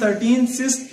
13-cis